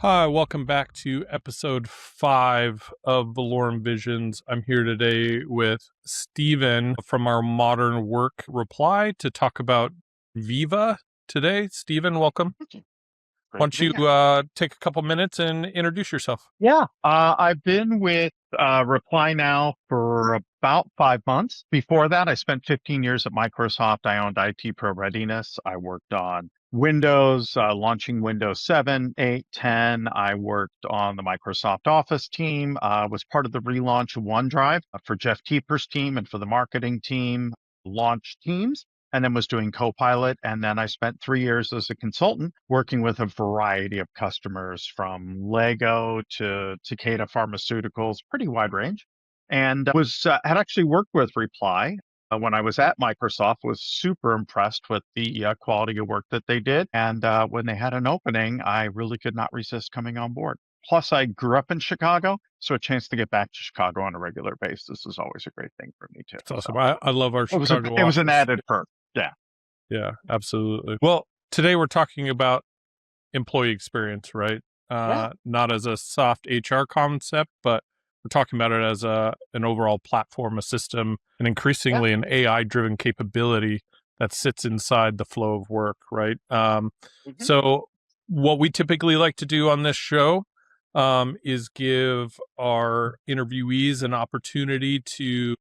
Hi, welcome back to episode 5 of Valorem Visions. I'm here today with Steven from our Modern Work Reply to talk about Viva today. Steven, welcome. Why Great to don't be you here. take a couple minutes and introduce yourself? Yeah, I've been with Reply now for about 5 months. Before that, I spent 15 years at Microsoft. I owned IT Pro Readiness. I worked on Windows, launching Windows 7, 8, 10. I worked on the Microsoft Office team, was part of the relaunch of OneDrive for Jeff Keeper's team and for the marketing team, launched Teams, and then was doing Copilot. And then I spent 3 years as a consultant working with a variety of customers from Lego to Takeda Pharmaceuticals, pretty wide range. And was had actually worked with Reply when I was at Microsoft, was super impressed with the quality of work that they did. And when they had an opening, I really could not resist coming on board. Plus, I grew up in Chicago, so a chance to get back to Chicago on a regular basis is always a great thing for me too. It's awesome. So I love our Chicago it was an office. added perk. Yeah. Yeah, absolutely. Well, today we're talking about employee experience, right? Yeah. Not as a soft HR concept, but we're talking about it as an overall platform, a system, and Yeah. increasingly an AI driven capability that sits inside the flow of work, right? Mhm. So, what we typically like to do on this show is give our interviewees an opportunity to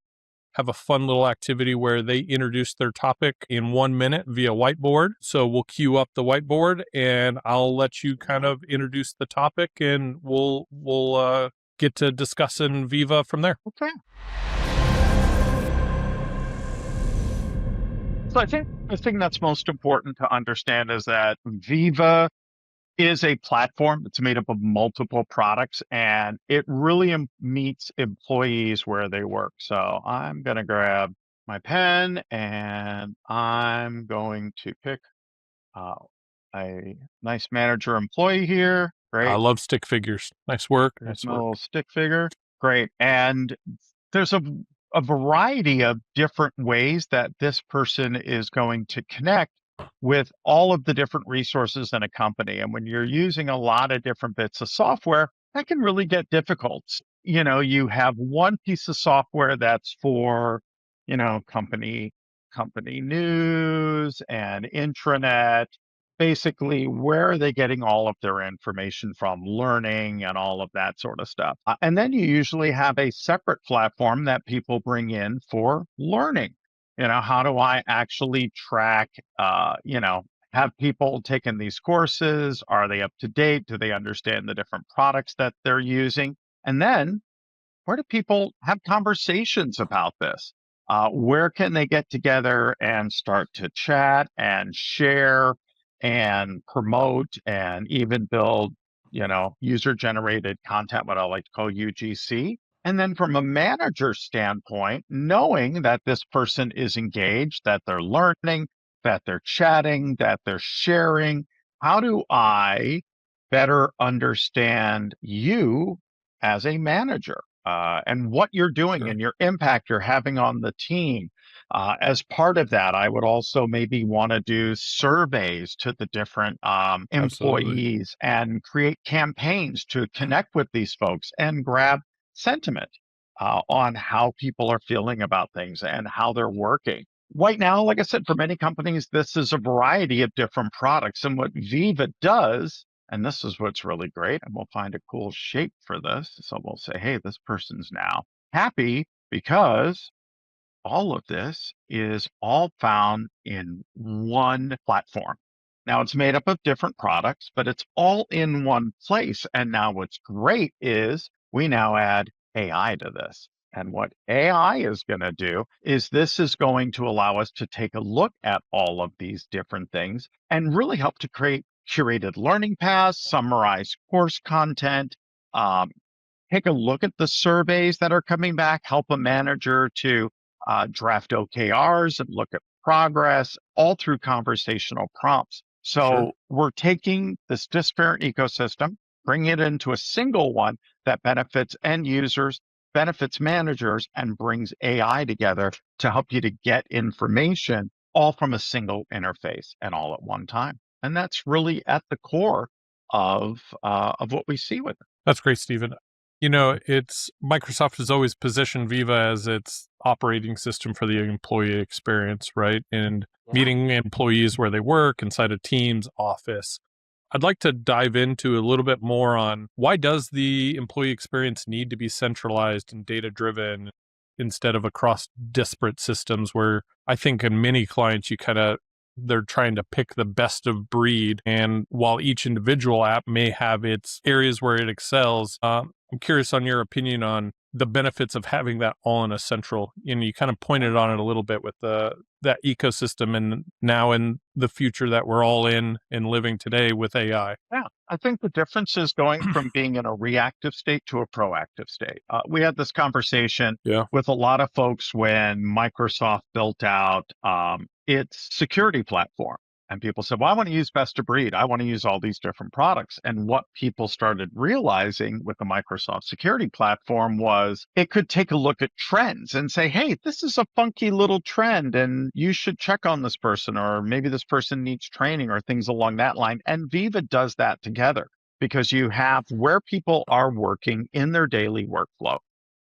have a fun little activity where they introduce their topic in 1 minute via whiteboard. So we'll queue up the whiteboard and I'll let you kind of introduce the topic and we'll get to discussing Viva from there. Okay. So I think the thing that's most important to understand is that Viva is a platform. It's made up of multiple products and it really meets employees where they work. So I'm going to grab my pen and I'm going to pick uh, a nice manager employee here. I Great. love stick figures. Nice work. There's Nice my work. little stick figure. Great. And there's a variety of different ways that this person is going to connect with all of the different resources in a company. And when you're using a lot of different bits of software, that can really get difficult. You have one piece of software that's for, company news and intranet. Basically, where are they getting all of their information from, learning and all of that sort of stuff. And then you usually have a separate platform that people bring in for learning. How do I actually track, have people taken these courses? Are they up to date? Do they understand the different products that they're using? And then where do people have conversations about this? Where can they get together and start to chat and share and promote and even build, user generated content, what I like to call UGC? And then from a manager standpoint, knowing that this person is engaged, that they're learning, that they're chatting, that they're sharing, how do I better understand you as a manager? And what you're doing Sure. and your impact you're having on the team. As part of that, I would also maybe want to do surveys to the different Absolutely. employees and create campaigns to connect with these folks and grab sentiment on how people are feeling about things and how they're working. Right now, like I said, for many companies, this is a variety of different products. And what Viva does, and this is what's really great, and we'll find a cool shape for this. So we'll say, hey, this person's now happy because all of this is all found in one platform. Now it's made up of different products, but it's all in one place. And now what's great is we now add AI to this. And what AI is going to do is this is going to allow us to take a look at all of these different things and really help to create curated learning paths, summarize course content, um, take a look at the surveys that are coming back, help a manager to draft OKRs and look at progress, all through conversational prompts. Sure. So we're taking this disparate ecosystem, bringing it into a single one that benefits end users, benefits managers, and brings AI together to help you to get information all from a single interface and all at one time. And that's really at the core of what we see with it. That's great, Stephen. It's Microsoft has always positioned Viva as its operating system for the employee experience, right? And Yeah. meeting employees where they work inside a team's office. I'd like to dive into a little bit more on why does the employee experience need to be centralized and data driven instead of across disparate systems where I think in many clients they're trying to pick the best of breed. And while each individual app may have its areas where it excels, I'm curious on your opinion on the benefits of having that all in a central, you kind of pointed on it a little bit with that ecosystem and now in the future that we're all in and living today with AI. Yeah, I think the difference is going from being in a reactive state to a proactive state. We had this conversation Yeah, with a lot of folks when Microsoft built out its security platform. And people said, well, I want to use best of breed. I want to use all these different products. And what people started realizing with the Microsoft security platform was it could take a look at trends and say, hey, this is a funky little trend and you should check on this person, or maybe this person needs training or things along that line. And Viva does that together because you have where people are working in their daily workflow.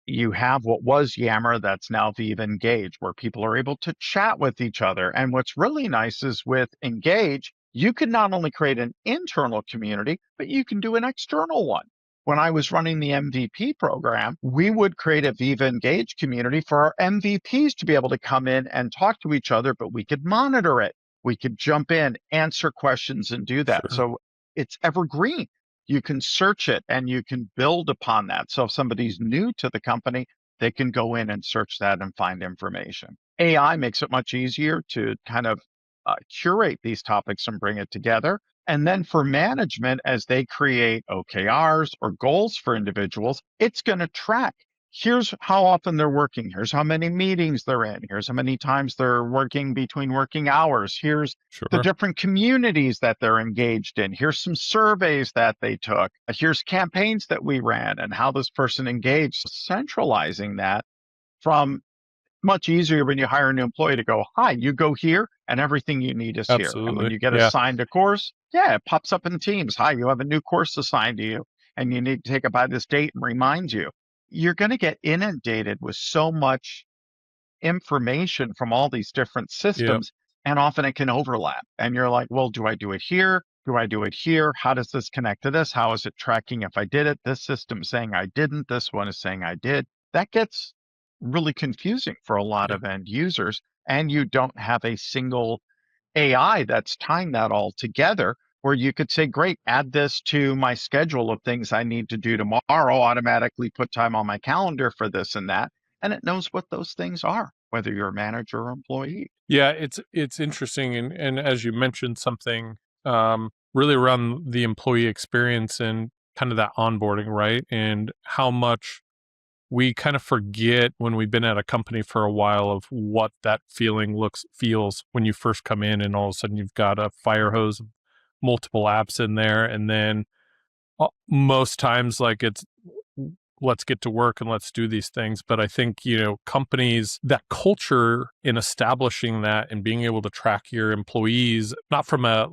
You have what was Yammer that's now Viva Engage, where people are able to chat with each other. And what's really nice is with Engage, you can not only create an internal community, but you can do an external one. When I was running the MVP program, we would create a Viva Engage community for our MVPs to be able to come in and talk to each other, but we could monitor it. We could jump in, answer questions, and do that. sure. So it's evergreen. You can search it and you can build upon that. So if somebody's new to the company, they can go in and search that and find information. AI makes it much easier to kind of curate these topics and bring it together. And then for management, as they create OKRs or goals for individuals, it's going to track. Here's how often they're working. Here's how many meetings they're in. Here's how many times they're working between working hours. Here's the Sure. different communities that they're engaged in. Here's some surveys that they took. Here's campaigns that we ran and how this person engaged. Centralizing that from much easier when you hire a new employee to go, hi, you go here and everything you need is here. And when Absolutely. you get Yeah. assigned a course, yeah, it pops up in Teams. Hi, you have a new course assigned to you and you need to take it by this date and remind you. You're going to get inundated with so much information from all these different Yeah. systems, and often it can overlap. And you're like, well, do I do it here? Do I do it here? How does this connect to this? How is it tracking if I did it? This system saying I didn't. This one is saying I did. That gets really confusing for a lot Yeah. of end users. And you don't have a single AI that's tying that all together where you could say, great, add this to my schedule of things I need to do tomorrow, automatically put time on my calendar for this and that. And it knows what those things are, whether you're a manager or employee. Yeah, it's interesting and as you mentioned something really around the employee experience and kind of that onboarding, right? And how much we kind of forget when we've been at a company for a while of what that feels when you first come in and all of a sudden you've got a fire hose of multiple apps in there and then most times like it's let's get to work and let's do these things. But I think, companies, that culture in establishing that and being able to track your employees, not from an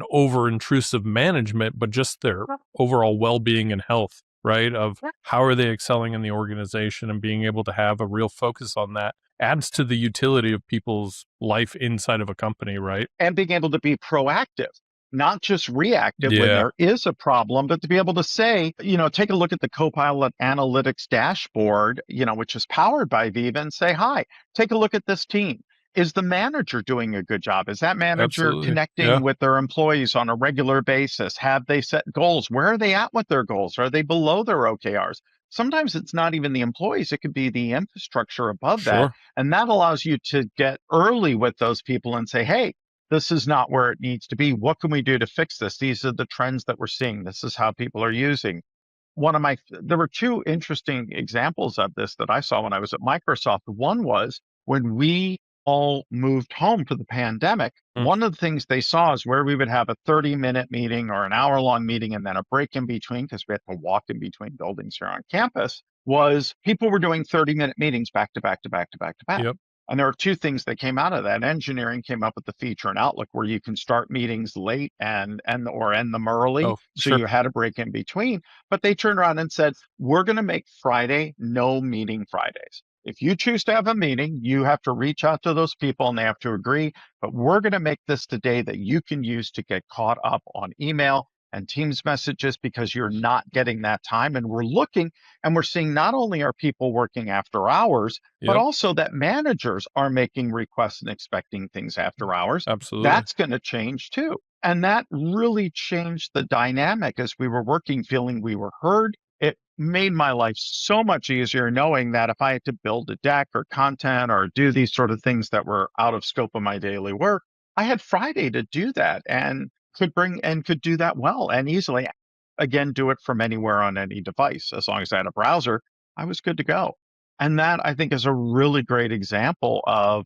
over intrusive management, but just their overall well-being and health, right? Of how are they excelling in the organization and being able to have a real focus on that adds to the utility of people's life inside of a company, right? And being able to be proactive, not just reactive when Yeah, there is a problem, but to be able to say, take a look at the Copilot Analytics dashboard, which is powered by Viva and say, hi, take a look at this team. Is the manager doing a good job? Is that manager absolutely. Yeah, connecting with their employees on a regular basis? Have they set goals? Where are they at with their goals? Are they below their OKRs? Sometimes it's not even the employees, it could be the infrastructure above that. sure. And that allows you to get early with those people and say, hey, this is not where it needs to be. What can we do to fix this? These are the trends that we're seeing. This is how people are using. There were two interesting examples of this that I saw when I was at Microsoft. One was when we all moved home for the pandemic. Mm, One of the things they saw is where we would have a 30-minute meeting or an hour-long meeting and then a break in between because we had to walk in between buildings here on campus was people were doing 30-minute meetings back to back to back to back to back. yep. And there are two things that came out of that. Engineering came up with the feature in Outlook where you can start meetings late and or end them early. Oh, So sure. you had a break in between. But they turned around and said, we're going to make Friday no meeting Fridays. If you choose to have a meeting, you have to reach out to those people and they have to agree. But we're going to make this the day that you can use to get caught up on email and Teams messages because you're not getting that time. And we're looking and we're seeing not only are people working after hours, but Yep. also that managers are making requests and expecting things after hours. Absolutely. That's going to change too. And that really changed the dynamic as we were working, feeling we were heard. It made my life so much easier knowing that if I had to build a deck or content or do these sort of things that were out of scope of my daily work, I had Friday to do that and could do that well and easily. Again, do it from anywhere on any device. As long as I had a browser, I was good to go. And that I think is a really great example of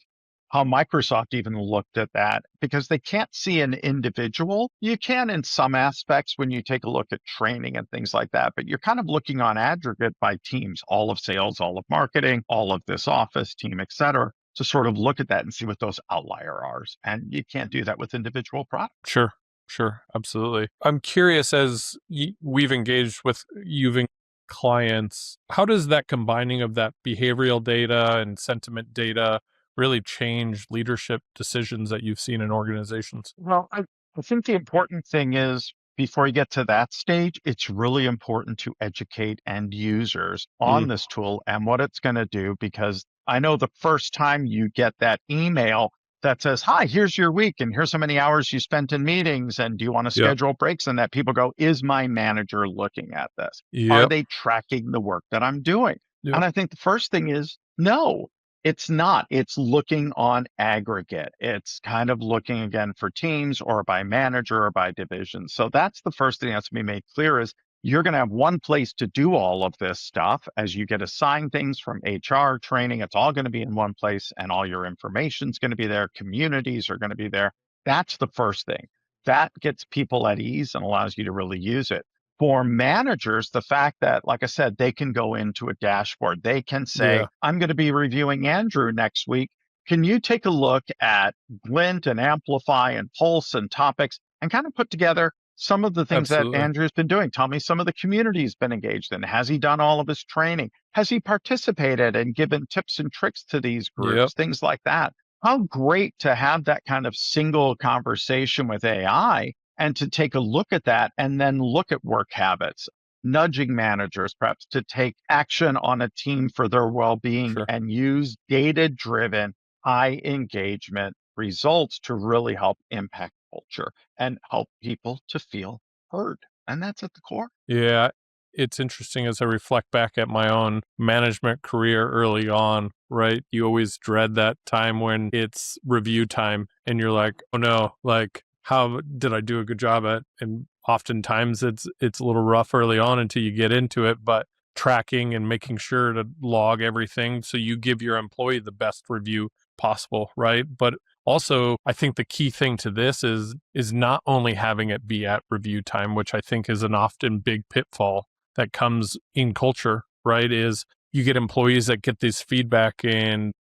how Microsoft even looked at that because they can't see an individual. You can in some aspects when you take a look at training and things like that, but you're kind of looking on aggregate by teams, all of sales, all of marketing, all of this office team, et cetera, to sort of look at that and see what those outlier are. And you can't do that with individual products. Sure. Sure. Absolutely. I'm curious as we've engaged with using clients, how does that combining of that behavioral data and sentiment data really change leadership decisions that you've seen in organizations? Well, I think the important thing is before you get to that stage, it's really important to educate end users Mm, on this tool and what it's going to do. Because I know the first time you get that email that says, hi, here's your week, and here's how many hours you spent in meetings, and do you want to yep. schedule breaks? And that people go, is my manager looking at this? Are Yep. they tracking the work that I'm doing? And Yep. I think the first thing is no. It's not. It's looking on aggregate. It's kind of looking again for teams or by manager or by division. So that's the first thing that's to be made clear is you're going to have one place to do all of this stuff as you get assigned things from HR training. It's all going to be in one place and all your information is going to be there. Communities are going to be there. That's the first thing. That gets people at ease and allows you to really use it for managers, the fact that, like I said, they can go into a dashboard, they can say, Yeah. I'm going to be reviewing Andrew next week. Can you take a look at Glint and Amplify and Pulse and topics and kind of put together some of the things that Absolutely. Andrew's been doing? Tell me some of the community he's been engaged in. Has he done all of his training? Has he participated and given tips and tricks to these Yep. groups? Things like that. How great to have that kind of single conversation with AI and to take a look at that and then look at work habits, nudging managers perhaps to take action on a team for their well-being Sure. and use data-driven, high engagement results to really help impact culture and help people to feel heard. And that's at the core. Yeah, it's interesting as I reflect back at my own management career early on, right? You always dread that time when it's review time and you're like, "Oh no, like how did I do a good job at?" And oftentimes it's a little rough early on until you get into it, but tracking and making sure to log everything so you give your employee the best review possible, right? But also, I think the key thing to this is not only having it be at review time, which I think is an often big pitfall that comes in culture, right? Is you get employees that get this feedback in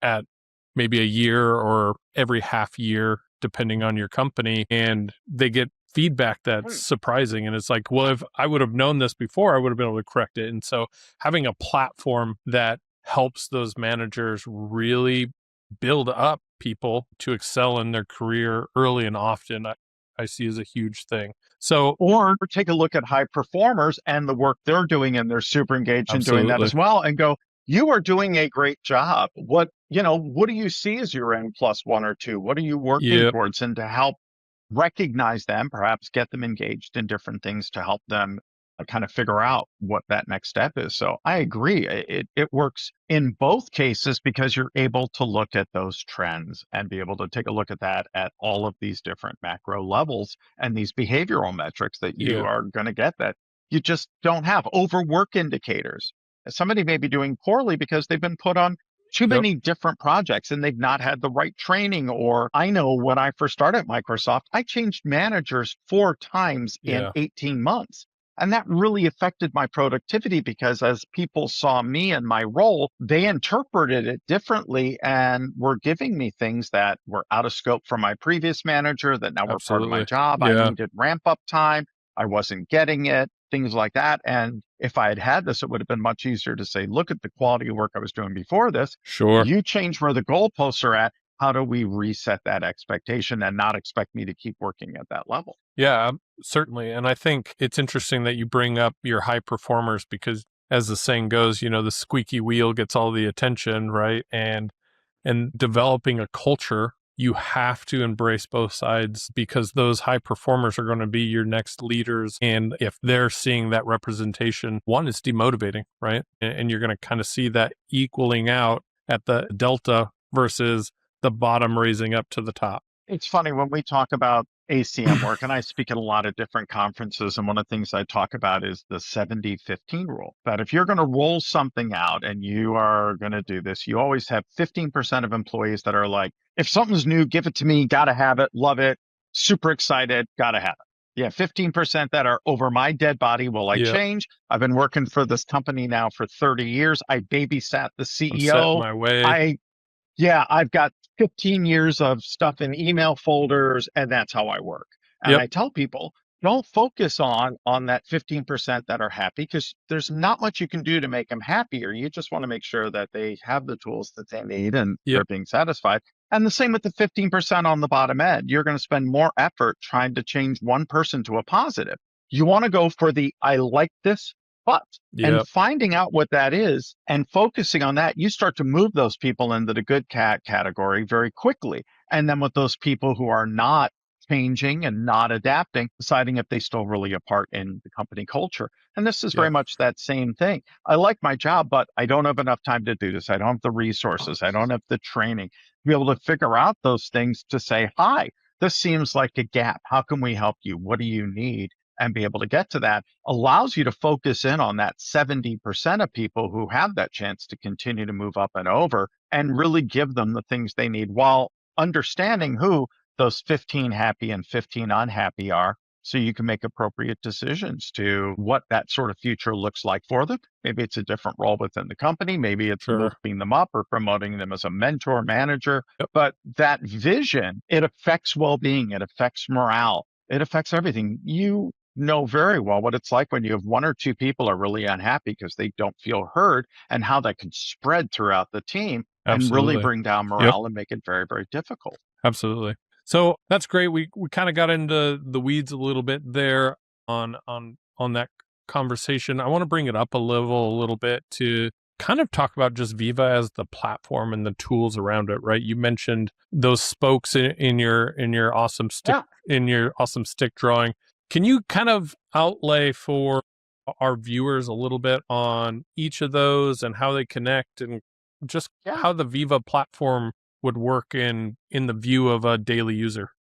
at maybe a year or every half year, depending on your company, and they get feedback that's surprising. And it's like, well, if I would have known this before, I would have been able to correct it. And so having a platform that helps those managers really build up people to excel in their career early and often, I see as a huge thing. So Or take a look at high performers and the work they're doing, and they're super engaged in doing that absolutely. as well, and go, you are doing a great job. What do you see as your N plus one or two? What are you working Yep. towards? And to help recognize them, perhaps get them engaged in different things to help them kind of figure out what that next step is. So I agree. It works in both cases because you're able to look at those trends and be able to take a look at that at all of these different macro levels and these behavioral metrics that you Yeah. are going to get that you just don't have. Overwork indicators. Somebody may be doing poorly because they've been put on too Yep. many different projects and they've not had the right training. Or I know when I first started at Microsoft, I changed managers 4 times in Yeah. 18 months. And that really affected my productivity because as people saw me and my role, they interpreted it differently and were giving me things that were out of scope for my previous manager that now were part of my Absolutely. job. I Yeah. needed ramp up time. I wasn't getting it, things like that. And if I had had this, it would have been much easier to say, look at the quality of work I was doing before this. Sure. You change where the goalposts are at. How do we reset that expectation and not expect me to keep working at that level? Yeah, certainly. And I think it's interesting that you bring up your high performers because as the saying goes, the squeaky wheel gets all the attention, right? And developing a culture, you have to embrace both sides because those high performers are going to be your next leaders. And if they're seeing that representation, one, it's demotivating, right? And you're going to kind of see that equaling out at the delta versus the bottom raising up to the top. It's funny when we talk about ACM work, and I speak at a lot of different conferences, and one of the things I talk about is the 70-15 rule. That if you're going to roll something out and you are going to do this, you always have 15% of employees that are like, if something's new, give it to me, gotta have it, love it, super excited, gotta have it. Yeah, 15% that are over my dead body. Will I Yeah, change? I've been working for this company now for 30 years. I babysat the I'm set in CEO. my way. I yeah, I've got 15 years of stuff in email folders, and that's how I work. And Yep. I tell people, don't focus on that 15% that are happy because there's not much you can do to make them happier. You just want to make sure that they have the tools that they need and they're Yep. being satisfied. And the same with the 15% on the bottom end. You're going to spend more effort trying to change one person to a positive. You want to go for the I like this, but and Yep. finding out what that is and focusing on that, you start to move those people into the good cat category very quickly. And then with those people who are not changing and not adapting, deciding if they still really a part in the company culture. And this is very Yep. much that same thing. I like my job, but I don't have enough time to do this. I don't have the resources. I don't have the training to be able to figure out those things to say, hi, this seems like a gap. How can we help you? What do you need? And be able to get to that allows you to focus in on that 70% of people who have that chance to continue to move up and over and really give them the things they need while understanding who those 15 happy and 15 unhappy are. So you can make appropriate decisions to what that sort of future looks like for them. Maybe it's a different role within the company. Maybe it's Sure. moving them up or promoting them as a mentor, manager. Yep. But that vision, it affects well being, it affects morale, it affects everything. You know very well what it's like when you have one or two people are really unhappy because they don't feel heard and how that can spread throughout the team and really Absolutely. bring down Yep. morale and make it very, very difficult. Absolutely. So that's great. We kind of got into the weeds a little bit there on that conversation. I want to bring it up a little bit to kind of talk about just Viva as the platform and the tools around it, right? You mentioned those spokes in your awesome Yeah. stick drawing. Can you kind of outlay for our viewers a little bit on each of those and how they connect and just Yeah. how the Viva platform would work in the view of a daily user?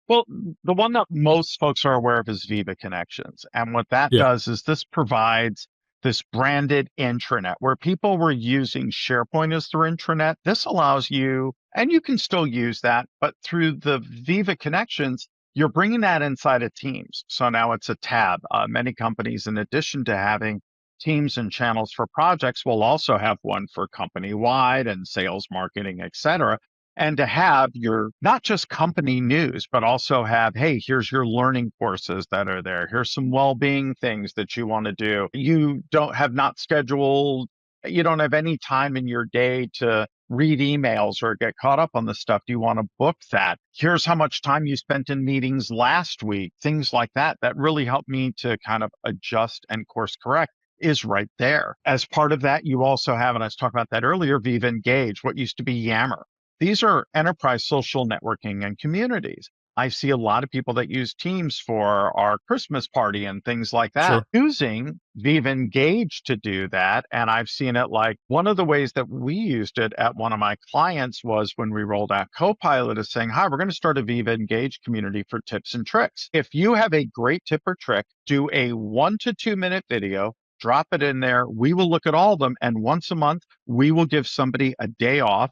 Well, the one that most folks are aware of is Viva Connections. And what that Yeah, does is this provides this branded intranet where people were using SharePoint as their intranet. This allows you, and you can still use that, but through the Viva Connections, you're bringing that inside of Teams. So now it's a tab. Many companies, in addition to having teams and channels for projects, will also have one for company wide and sales, marketing, et cetera, and to have your not just company news, but also have, hey, here's your learning courses that are there. Here's some well-being things that you want to do. You don't have not scheduled, you don't have any time in your day to read emails or get caught up on the stuff. Do you want to book that? Here's how much time you spent in meetings last week, things like that, that really help me to kind of adjust and course correct is right there. As part of that, you also have, and I was talking about that earlier, Viva Engage, what used to be Yammer. These are enterprise social networking and communities. I see a lot of people that use Teams for our Christmas party and things like that, sure. using Viva Engage to do that. And I've seen it like one of the ways that we used it at one of my clients was when we rolled out Copilot is saying, hi, we're going to start a Viva Engage community for tips and tricks. If you have a great tip or trick, do a 1 to 2 minute video, drop it in there. We will look at all of them. And once a month, we will give somebody a day off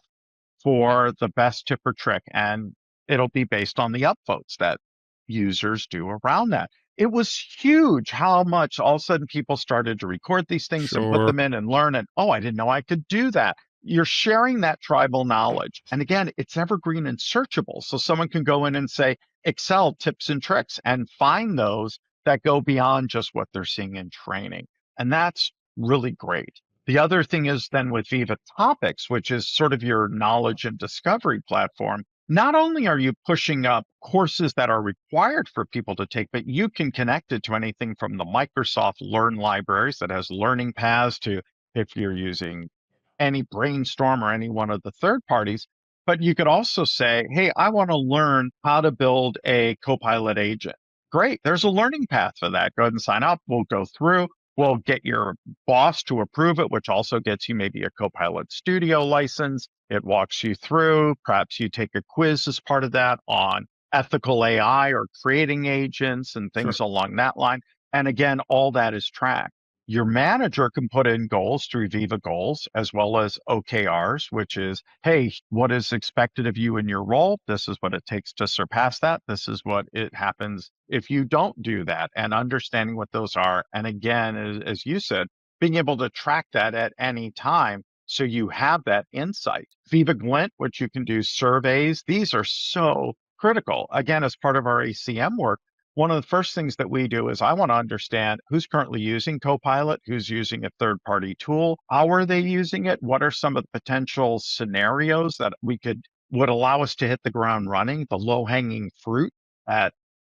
for the best tip or trick. And it'll be based on the upvotes that users do around that. it was huge how much all of a sudden people started to record these things and put Sure. them in and learn. And oh, I didn't know I could do that. You're sharing that tribal knowledge. And again, it's evergreen and searchable. So someone can go in and say, Excel tips and tricks and find those that go beyond just what they're seeing in training. And that's really great. The other thing is then with Viva Topics, which is sort of your knowledge and discovery platform, not only are you pushing up courses that are required for people to take, but you can connect it to anything from the Microsoft Learn libraries that has learning paths to if you're using any Brainstorm or any one of the third parties. But you could also say, hey, I want to learn how to build a Copilot agent. Great. There's a learning path for that. Go ahead and sign up. We'll go through. We'll get your boss to approve it, which also gets you maybe a Copilot Studio license. It walks you through. Perhaps you take a quiz as part of that on ethical AI or creating agents and Sure. things along that line. And again, all that is tracked. Your manager can put in goals through Viva Goals as well as OKRs, which is, hey, what is expected of you in your role? This is what it takes to surpass that. This is what it happens if you don't do that, and understanding what those are. And again, as you said, being able to track that at any time so you have that insight. Viva Glint, which you can do surveys, these are so critical. Again, as part of our ACM work, one of the first things that we do is I want to understand who's currently using Copilot, who's using a third-party tool, how are they using it, what are some of the potential scenarios that would allow us to hit the ground running, the low-hanging fruit that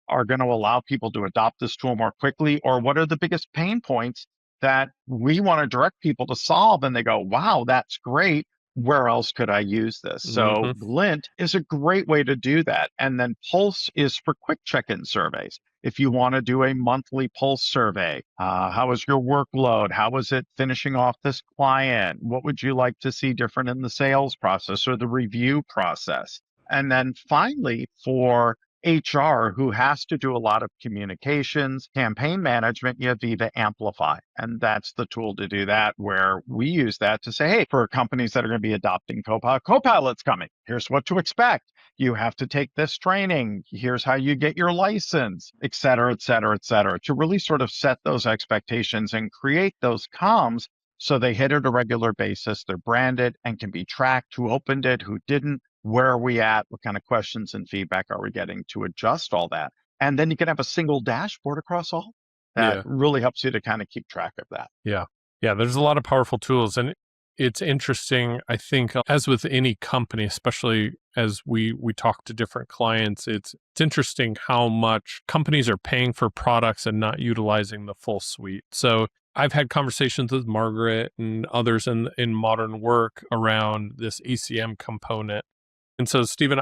are going to allow people to adopt this tool more quickly, or what are the biggest pain points that we want to direct people to solve, and they go, wow, that's great. Where else could I use this? So Hmm. Glint is a great way to do that. And then Pulse is for quick check-in surveys. If you want to do a monthly Pulse survey, how is your workload? How is it finishing off this client? What would you like to see different in the sales process or the review process? And then finally, for HR, who has to do a lot of communications, campaign management, you have Viva Amplify. And that's the tool to do that, where we use that to say, hey, for companies that are going to be adopting Copilot, Copilot's coming. Here's what to expect. You have to take this training. Here's how you get your license, et cetera, et cetera, et cetera, to really sort of set those expectations and create those comms so they hit at a regular basis. They're branded and can be tracked, who opened it, who didn't, where are we at, what kind of questions and feedback are we getting, to adjust all that. And then you can have a single dashboard across all that Yeah. really helps you to kind of keep track of that. Yeah. Yeah. There's a lot of powerful tools. And it's interesting, I think, as with any company, especially as we talk to different clients, it's interesting how much companies are paying for products and not utilizing the full suite. So I've had conversations with Margaret and others in modern work around this ACM component. And so, Stephen,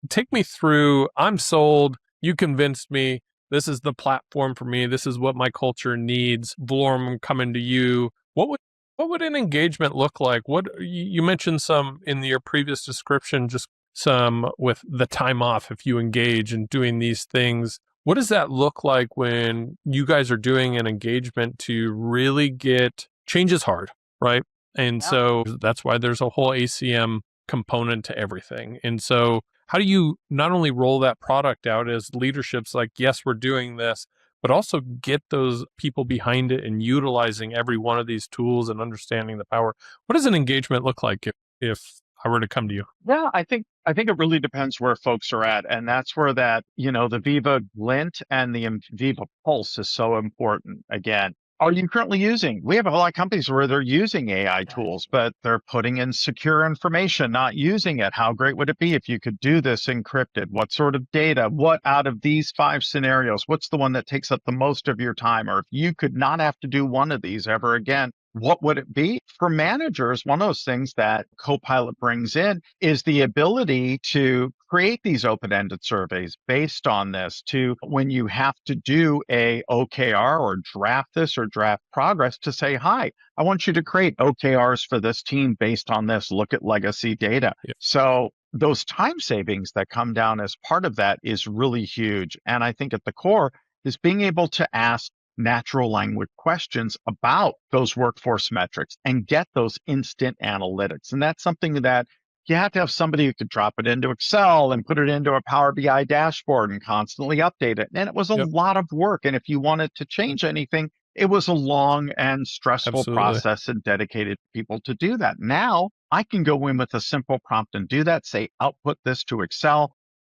take me through. I'm sold. You convinced me. This is the platform for me. This is what my culture needs. Valorem, I'm coming to you. What would an engagement look like? What you mentioned some in your previous description, just some with the time off if you engage in doing these things. What does that look like when you guys are doing an engagement to really get change is hard, right? And Yeah. so that's why there's a whole ACM component to everything. And so how do you not only roll that product out as leadership's like, yes, we're doing this, but also get those people behind it and utilizing every one of these tools and understanding the power? What does an engagement look like if I were to come to you? Yeah, I think it really depends where folks are at. And that's where that, the Viva Glint and the Viva Pulse is so important. Again, are you currently using? We have a lot of companies where they're using AI tools, but they're putting in secure information, not using it. How great would it be if you could do this encrypted? What sort of data? What out of these 5 scenarios? What's the one that takes up the most of your time? Or if you could not have to do one of these ever again, what would it be? For managers, one of those things that Copilot brings in is the ability to create these open-ended surveys based on this, to when you have to do a OKR or draft this or draft progress, to say, hi, I want you to create OKRs for this team based on this. Look at legacy data. Yeah. So those time savings that come down as part of that is really huge. And I think at the core is being able to ask natural language questions about those workforce metrics and get those instant analytics. And that's something that you had to have somebody who could drop it into Excel and put it into a Power BI dashboard and constantly update it. And it was a Yep. lot of work. And if you wanted to change anything, it was a long and stressful Absolutely. process and dedicated people to do that. Now I can go in with a simple prompt and do that, say, output this to Excel,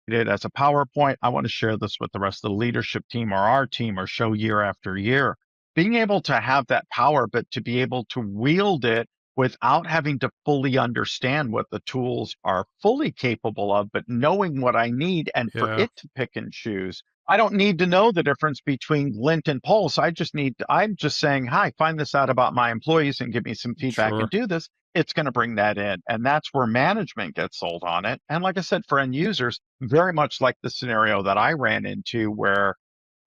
it as a PowerPoint. I want to share this with the rest of the leadership team or our team or show year after year. Being able to have that power, but to be able to wield it without having to fully understand what the tools are fully capable of, but knowing what I need and for Yeah. it to pick and choose. I don't need to know the difference between Glint and Pulse. I'm just saying, hi, find this out about my employees and give me some feedback and Sure. do this. It's going to bring that in. And that's where management gets sold on it. And like I said, for end users, very much like the scenario that I ran into where,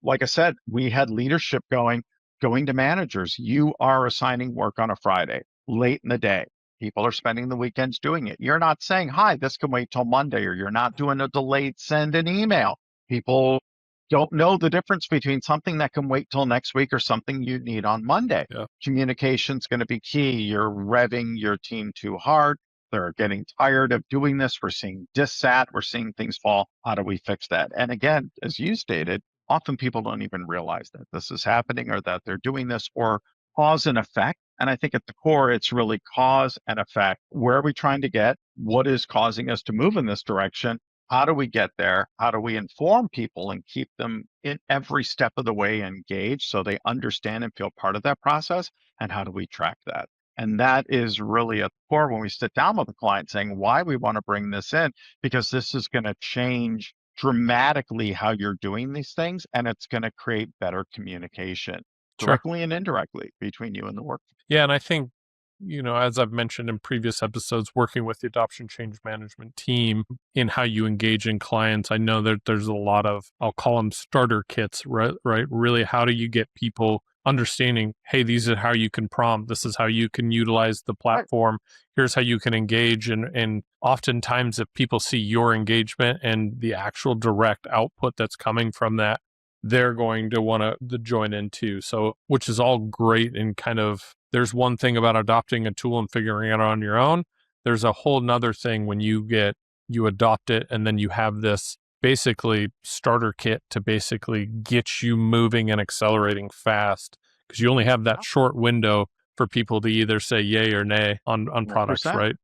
like I said, we had leadership going to managers. You are assigning work on a Friday late in the day. People are spending the weekends doing it. You're not saying, hi, this can wait till Monday, or you're not doing a delayed send an email. People don't know the difference between something that can wait till next week or something you need on Monday. Yeah. Communication's going to be key. You're revving your team too hard. They're getting tired of doing this. We're seeing dissat. We're seeing things fall. How do we fix that? And again, as you stated, often people don't even realize that this is happening or that they're doing this, or cause and effect. And I think at the core, it's really cause and effect. Where are we trying to get? What is causing us to move in this direction? How do we get there? How do we inform people and keep them in every step of the way engaged so they understand and feel part of that process? And how do we track that? And that is really at the core when we sit down with the client saying why we want to bring this in, because this is going to change dramatically how you're doing these things, and it's going to create better communication Sure. directly and indirectly between you and the work. Yeah, and I think, as I've mentioned in previous episodes, working with the adoption change management team in how you engage in clients, I know that there's a lot of, I'll call them starter kits, right? Right? Really, how do you get people understanding, hey, these are how you can prompt, this is how you can utilize the Right. platform, here's how you can engage. And oftentimes if people see your engagement and the actual direct output that's coming from that, they're going to want to join in too. So, which is all great. And kind of, there's one thing about adopting a tool and figuring it out on your own. There's a whole nother thing when you adopt it and then you have this basically starter kit to basically get you moving and accelerating fast, because you only have that short window for people to either say yay or nay on products, 100%. right?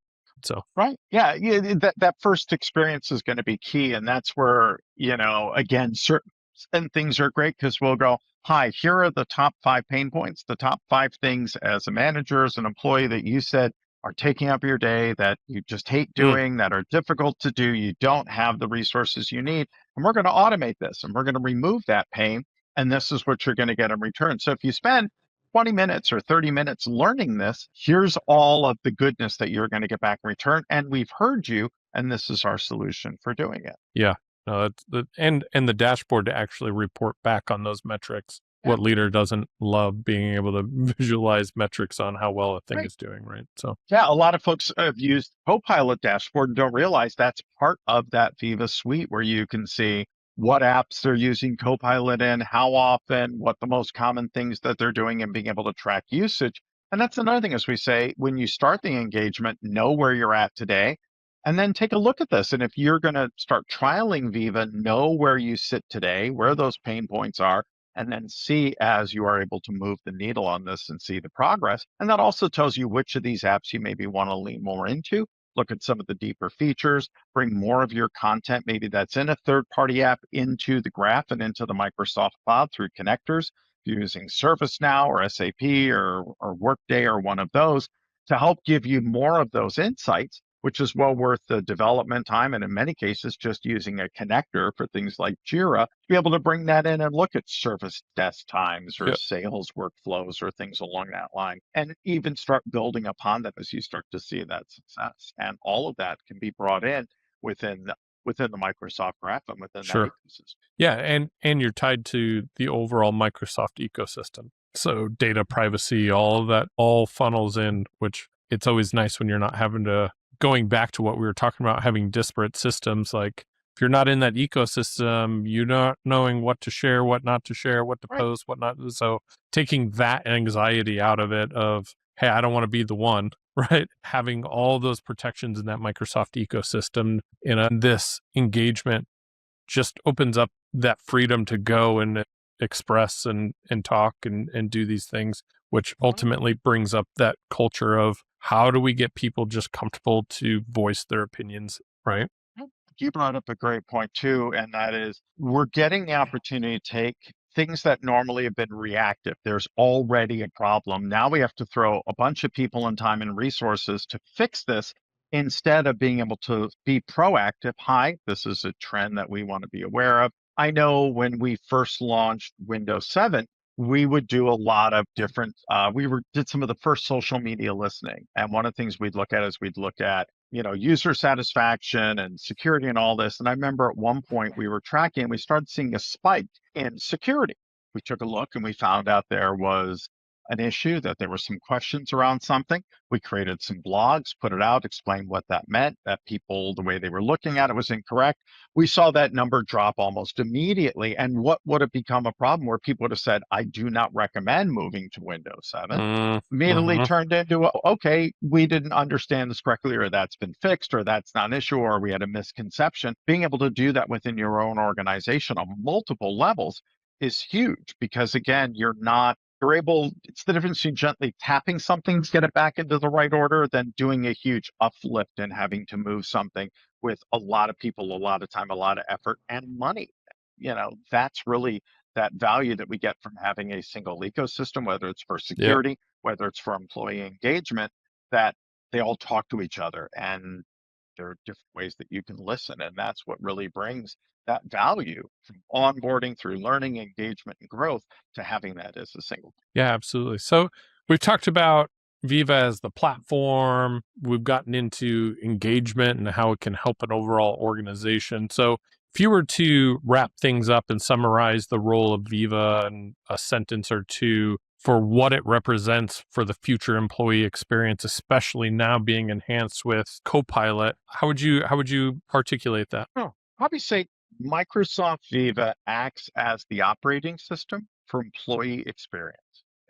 So, Right. Yeah. Yeah. That first experience is going to be key. And that's where, again, certain things are great because we'll go, hi, here are the top 5 pain points, the top 5 things as a manager, as an employee that you said are taking up your day, that you just hate mm, doing, that are difficult to do. You don't have the resources you need. And we're going to automate this and we're going to remove that pain. And this is what you're going to get in return. So if you spend 20 minutes or 30 minutes learning this, here's all of the goodness that you're going to get back in return. And we've heard you, and this is our solution for doing it. yeah, no, that's and the dashboard to actually report back on those metrics. Yeah, What leader doesn't love being able to visualize metrics on how well a thing right. is doing, right? So, Yeah, a lot of folks have used Copilot dashboard and don't realize that's part of that Viva suite where you can see what apps they're using Copilot in, how often, what the most common things that they're doing, and being able to track usage. And that's another thing, as we say, when you start the engagement, know where you're at today, and then take a look at this. And if you're going to start trialing Viva, know where you sit today, where those pain points are, and then see as you are able to move the needle on this and see the progress. And that also tells you which of these apps you maybe want to lean more into, look at some of the deeper features, bring more of your content, maybe that's in a third-party app, into the graph and into the Microsoft Cloud through connectors, if you're using ServiceNow or SAP or Workday or one of those, to help give you more of those insights, which is well worth the development time. And in many cases, just using a connector for things like Jira, to be able to bring that in and look at service desk times or yeah, sales workflows or things along that line, and even start building upon that as you start to see that success. And all of that can be brought in within the Microsoft graph and within that sure. ecosystem. Yeah, and you're tied to the overall Microsoft ecosystem. So data privacy, all of that all funnels in, which it's always nice when you're not having to, going back to what we were talking about, having disparate systems. Like if you're not in that ecosystem, you're not knowing what to share, what not to share, what to Right. post, what not. So taking that anxiety out of it of, hey, I don't want to be the one, right? Having all those protections in that Microsoft ecosystem in this engagement just opens up that freedom to go and express and talk and do these things, which ultimately brings up that culture of how do we get people just comfortable to voice their opinions, right? You brought up a great point too, and that is we're getting the opportunity to take things that normally have been reactive. There's already a problem. Now we have to throw a bunch of people and time and resources to fix this instead of being able to be proactive. Hi, this is a trend that we want to be aware of. I know when we first launched Windows 7, we would do a lot of different did some of the first social media listening. And one of the things we'd look at is we'd look at user satisfaction and security and all this. And I remember at one point we were tracking, we started seeing a spike in security. We took a look and we found out there was an issue, that there were some questions around something. We created some blogs, put it out, explained what that meant, that people, the way they were looking at it was incorrect. We saw that number drop almost immediately. And what would have become a problem where people would have said, I do not recommend moving to Windows 7, immediately Mm-hmm. turned into, okay, we didn't understand this correctly, or that's been fixed, or that's not an issue, or we had a misconception. Being able to do that within your own organization on multiple levels is huge because, again, you're able, it's the difference between gently tapping something to get it back into the right order than doing a huge uplift and having to move something with a lot of people, a lot of time, a lot of effort and money. That's really that value that we get from having a single ecosystem, whether it's for Yeah. security, whether it's for employee engagement, that they all talk to each other and there are different ways that you can listen. And that's what really brings that value from onboarding through learning, engagement, and growth to having that as a single. Yeah, absolutely. So we've talked about Viva as the platform. We've gotten into engagement and how it can help an overall organization. So if you were to wrap things up and summarize the role of Viva in a sentence or two for what it represents for the future employee experience, especially now being enhanced with Copilot, how would you articulate that? Oh, probably say Microsoft Viva acts as the operating system for employee experience.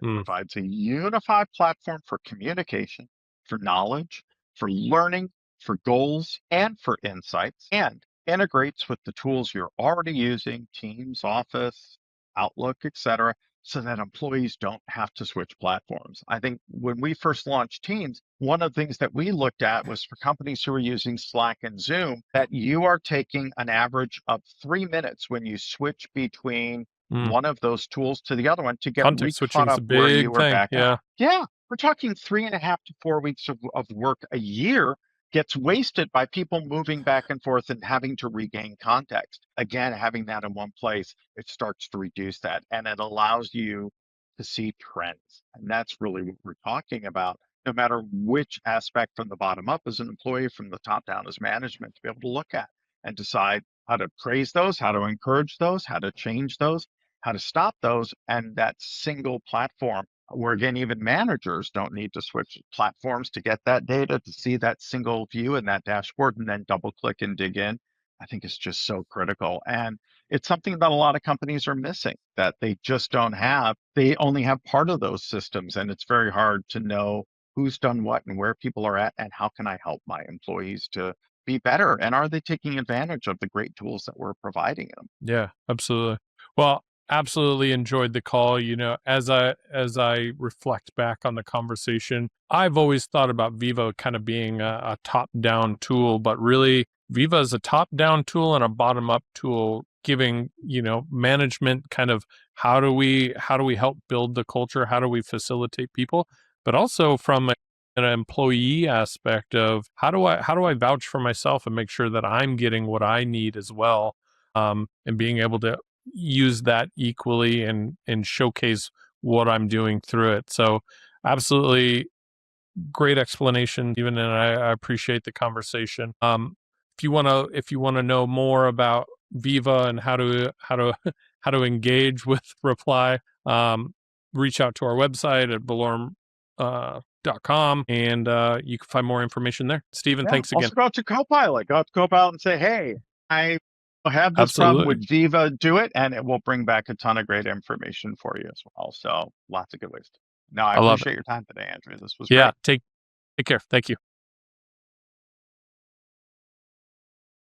It Mm, provides a unified platform for communication, for knowledge, for learning, for goals, and for insights, and integrates with the tools you're already using, Teams, Office, Outlook, etc., so that employees don't have to switch platforms. I think when we first launched Teams, one of the things that we looked at was for companies who are using Slack and Zoom, that you are taking an average of 3 minutes when you switch between mm. one of those tools to the other one to get Context re-caught switching is up a where you big were thing. back at. Yeah. Yeah, we're talking 3.5 to 4 weeks of work a year gets wasted by people moving back and forth and having to regain context. Again, having that in one place, it starts to reduce that and it allows you to see trends. And that's really what we're talking about, no matter which aspect from the bottom up as an employee, from the top down as management, to be able to look at and decide how to praise those, how to encourage those, how to change those, how to stop those. And that single platform where, again, even managers don't need to switch platforms to get that data, to see that single view and that dashboard and then double click and dig in. I think it's just so critical. And it's something that a lot of companies are missing, that they just don't have. They only have part of those systems, and it's very hard to know who's done what and where people are at and how can I help my employees to be better, and are they taking advantage of the great tools that we're providing them. Yeah, absolutely. Well, absolutely enjoyed the call. As I reflect back on the conversation, I've always thought about Vivo kind of being a top-down tool, but really Viva is a top-down tool and a bottom-up tool, giving, management kind of how do we help build the culture? How do we facilitate people? But also from an employee aspect of how do I vouch for myself and make sure that I'm getting what I need as well, and being able to use that equally and showcase what I'm doing through it. So absolutely great explanation, even, and I appreciate the conversation. If you wanna know more about Viva and how to how to engage with Reply, reach out to our website at valorem.com, and you can find more information there. Stephen, Yeah. thanks again. Also go out to Copilot. Go out to Copilot and say, hey, I have this problem Absolutely. with Viva, do it, and it will bring back a ton of great information for you as well. So lots of good ways. No, I I love it. appreciate your time today, Andrew. This was Yeah, great. take Take care. Thank you.